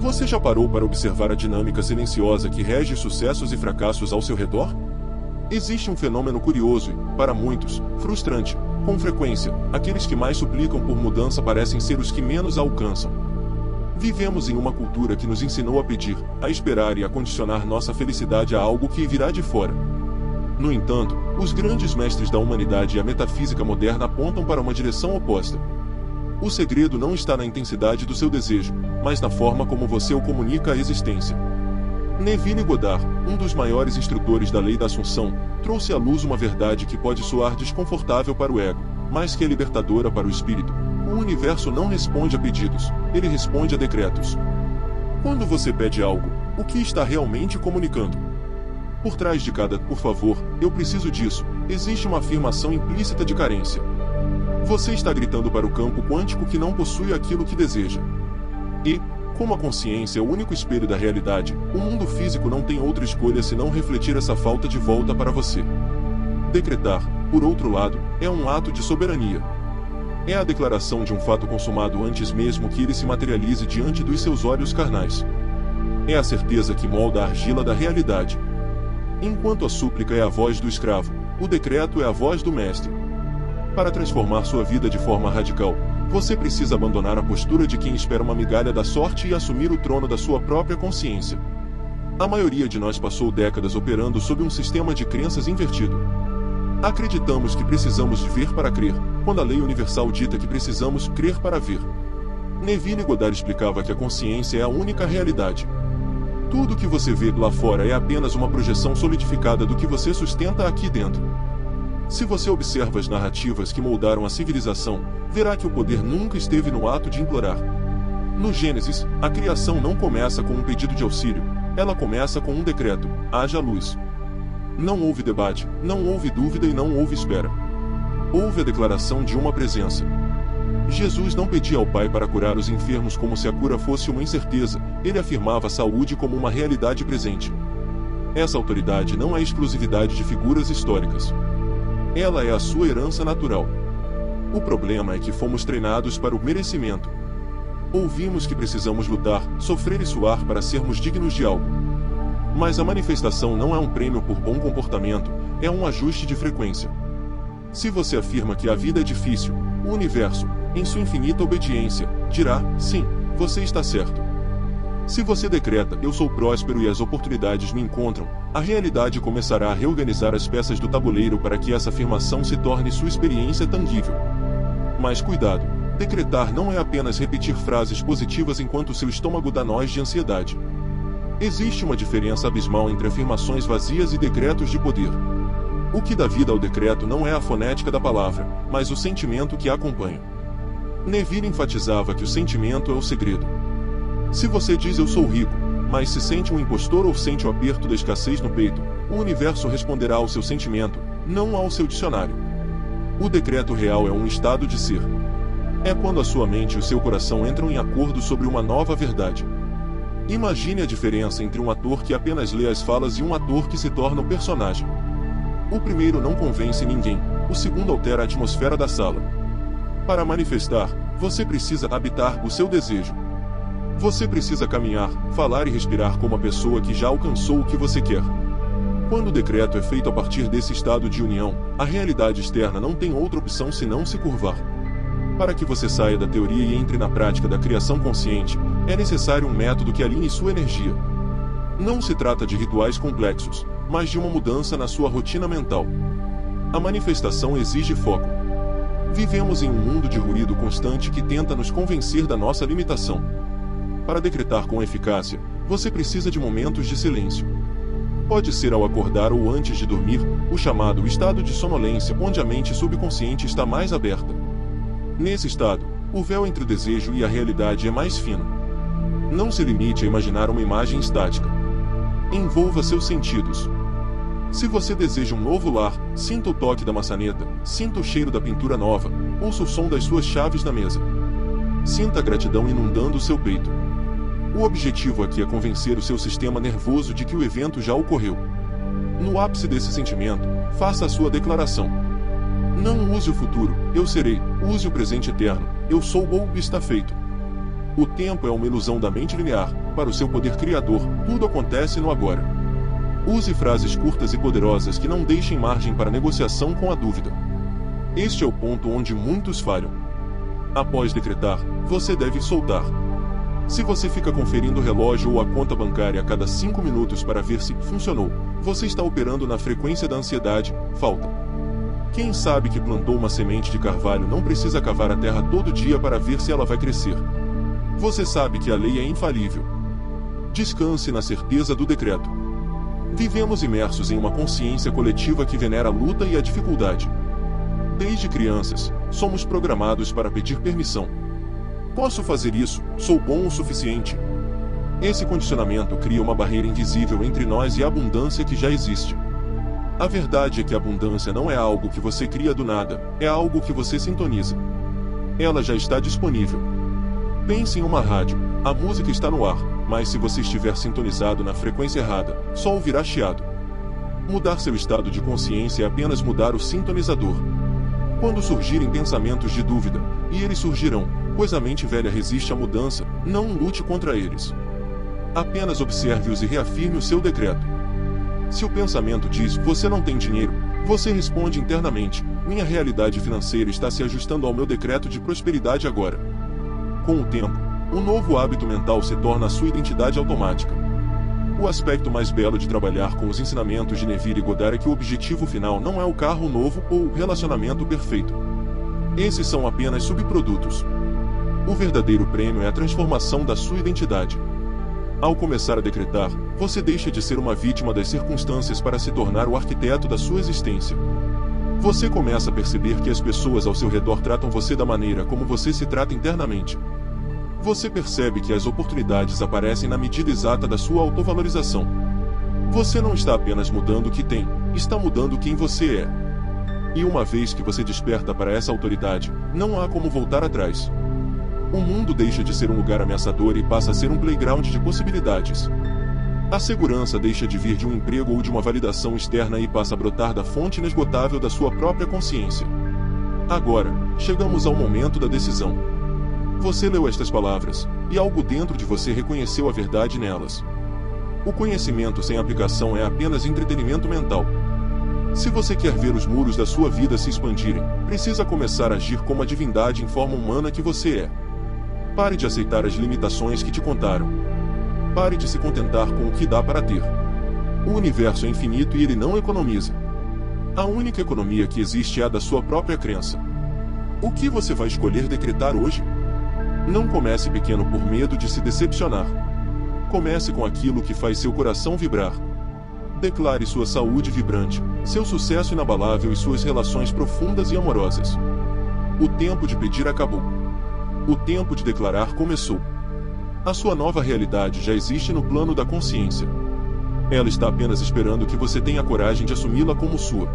Você já parou para observar a dinâmica silenciosa que rege sucessos e fracassos ao seu redor? Existe um fenômeno curioso e, para muitos, frustrante. Com frequência, aqueles que mais suplicam por mudança parecem ser os que menos a alcançam. Vivemos em uma cultura que nos ensinou a pedir, a esperar e a condicionar nossa felicidade a algo que virá de fora. No entanto, os grandes mestres da humanidade e a metafísica moderna apontam para uma direção oposta. O segredo não está na intensidade do seu desejo, mas na forma como você o comunica à existência. Neville Goddard, um dos maiores instrutores da lei da Assunção, trouxe à luz uma verdade que pode soar desconfortável para o ego, mas que é libertadora para o espírito. O universo não responde a pedidos, ele responde a decretos. Quando você pede algo, o que está realmente comunicando? Por trás de cada "por favor, eu preciso disso", existe uma afirmação implícita de carência. Você está gritando para o campo quântico que não possui aquilo que deseja. E, como a consciência é o único espelho da realidade, o mundo físico não tem outra escolha senão refletir essa falta de volta para você. Decretar, por outro lado, é um ato de soberania. É a declaração de um fato consumado antes mesmo que ele se materialize diante dos seus olhos carnais. É a certeza que molda a argila da realidade. Enquanto a súplica é a voz do escravo, o decreto é a voz do mestre. Para transformar sua vida de forma radical, você precisa abandonar a postura de quem espera uma migalha da sorte e assumir o trono da sua própria consciência. A maioria de nós passou décadas operando sob um sistema de crenças invertido. Acreditamos que precisamos de ver para crer, quando a lei universal dita que precisamos crer para ver. Neville Goddard explicava que a consciência é a única realidade. Tudo o que você vê lá fora é apenas uma projeção solidificada do que você sustenta aqui dentro. Se você observa as narrativas que moldaram a civilização, verá que o poder nunca esteve no ato de implorar. No Gênesis, a criação não começa com um pedido de auxílio, ela começa com um decreto: haja luz. Não houve debate, não houve dúvida e não houve espera. Houve a declaração de uma presença. Jesus não pedia ao Pai para curar os enfermos como se a cura fosse uma incerteza, ele afirmava a saúde como uma realidade presente. Essa autoridade não é exclusividade de figuras históricas. Ela é a sua herança natural. O problema é que fomos treinados para o merecimento. Ouvimos que precisamos lutar, sofrer e suar para sermos dignos de algo. Mas a manifestação não é um prêmio por bom comportamento, é um ajuste de frequência. Se você afirma que a vida é difícil, o universo, em sua infinita obediência, dirá: sim, você está certo. Se você decreta: eu sou próspero e as oportunidades me encontram, a realidade começará a reorganizar as peças do tabuleiro para que essa afirmação se torne sua experiência tangível. Mas cuidado, decretar não é apenas repetir frases positivas enquanto seu estômago dá nós de ansiedade. Existe uma diferença abismal entre afirmações vazias e decretos de poder. O que dá vida ao decreto não é a fonética da palavra, mas o sentimento que a acompanha. Neville enfatizava que o sentimento é o segredo. Se você diz "eu sou rico", mas se sente um impostor ou sente o aperto da escassez no peito, o universo responderá ao seu sentimento, não ao seu dicionário. O decreto real é um estado de ser. É quando a sua mente e o seu coração entram em acordo sobre uma nova verdade. Imagine a diferença entre um ator que apenas lê as falas e um ator que se torna o personagem. O primeiro não convence ninguém, o segundo altera a atmosfera da sala. Para manifestar, você precisa habitar o seu desejo. Você precisa caminhar, falar e respirar como a pessoa que já alcançou o que você quer. Quando o decreto é feito a partir desse estado de união, a realidade externa não tem outra opção senão se curvar. Para que você saia da teoria e entre na prática da criação consciente, é necessário um método que alinhe sua energia. Não se trata de rituais complexos, mas de uma mudança na sua rotina mental. A manifestação exige foco. Vivemos em um mundo de ruído constante que tenta nos convencer da nossa limitação. Para decretar com eficácia, você precisa de momentos de silêncio. Pode ser ao acordar ou antes de dormir, o chamado estado de sonolência, onde a mente subconsciente está mais aberta. Nesse estado, o véu entre o desejo e a realidade é mais fino. Não se limite a imaginar uma imagem estática. Envolva seus sentidos. Se você deseja um novo lar, sinta o toque da maçaneta, sinta o cheiro da pintura nova, ouça o som das suas chaves na mesa. Sinta a gratidão inundando o seu peito. O objetivo aqui é convencer o seu sistema nervoso de que o evento já ocorreu. No ápice desse sentimento, faça a sua declaração. Não use o futuro, eu serei, use o presente eterno, eu sou ou está feito. O tempo é uma ilusão da mente linear, para o seu poder criador, tudo acontece no agora. Use frases curtas e poderosas que não deixem margem para negociação com a dúvida. Este é o ponto onde muitos falham. Após decretar, você deve soltar. Se você fica conferindo o relógio ou a conta bancária a cada 5 minutos para ver se funcionou, você está operando na frequência da ansiedade, falta. Quem sabe que plantou uma semente de carvalho não precisa cavar a terra todo dia para ver se ela vai crescer. Você sabe que a lei é infalível. Descanse na certeza do decreto. Vivemos imersos em uma consciência coletiva que venera a luta e a dificuldade. Desde crianças, somos programados para pedir permissão. Posso fazer isso, sou bom o suficiente. Esse condicionamento cria uma barreira invisível entre nós e a abundância que já existe. A verdade é que a abundância não é algo que você cria do nada, é algo que você sintoniza. Ela já está disponível. Pense em uma rádio, a música está no ar, mas se você estiver sintonizado na frequência errada, só ouvirá chiado. Mudar seu estado de consciência é apenas mudar o sintonizador. Quando surgirem pensamentos de dúvida, e eles surgirão, pois a mente velha resiste à mudança, não lute contra eles. Apenas observe-os e reafirme o seu decreto. Se o pensamento diz, você não tem dinheiro, você responde internamente, minha realidade financeira está se ajustando ao meu decreto de prosperidade agora. Com o tempo, um novo hábito mental se torna a sua identidade automática. O aspecto mais belo de trabalhar com os ensinamentos de Neville Goddard é que o objetivo final não é o carro novo ou o relacionamento perfeito. Esses são apenas subprodutos. O verdadeiro prêmio é a transformação da sua identidade. Ao começar a decretar, você deixa de ser uma vítima das circunstâncias para se tornar o arquiteto da sua existência. Você começa a perceber que as pessoas ao seu redor tratam você da maneira como você se trata internamente. Você percebe que as oportunidades aparecem na medida exata da sua autovalorização. Você não está apenas mudando o que tem, está mudando quem você é. E uma vez que você desperta para essa autoridade, não há como voltar atrás. O mundo deixa de ser um lugar ameaçador e passa a ser um playground de possibilidades. A segurança deixa de vir de um emprego ou de uma validação externa e passa a brotar da fonte inesgotável da sua própria consciência. Agora, chegamos ao momento da decisão. Você leu estas palavras, e algo dentro de você reconheceu a verdade nelas. O conhecimento sem aplicação é apenas entretenimento mental. Se você quer ver os muros da sua vida se expandirem, precisa começar a agir como a divindade em forma humana que você é. Pare de aceitar as limitações que te contaram. Pare de se contentar com o que dá para ter. O universo é infinito e ele não economiza. A única economia que existe é a da sua própria crença. O que você vai escolher decretar hoje? Não comece pequeno por medo de se decepcionar. Comece com aquilo que faz seu coração vibrar. Declare sua saúde vibrante, seu sucesso inabalável e suas relações profundas e amorosas. O tempo de pedir acabou. O tempo de declarar começou. A sua nova realidade já existe no plano da consciência. Ela está apenas esperando que você tenha a coragem de assumi-la como sua.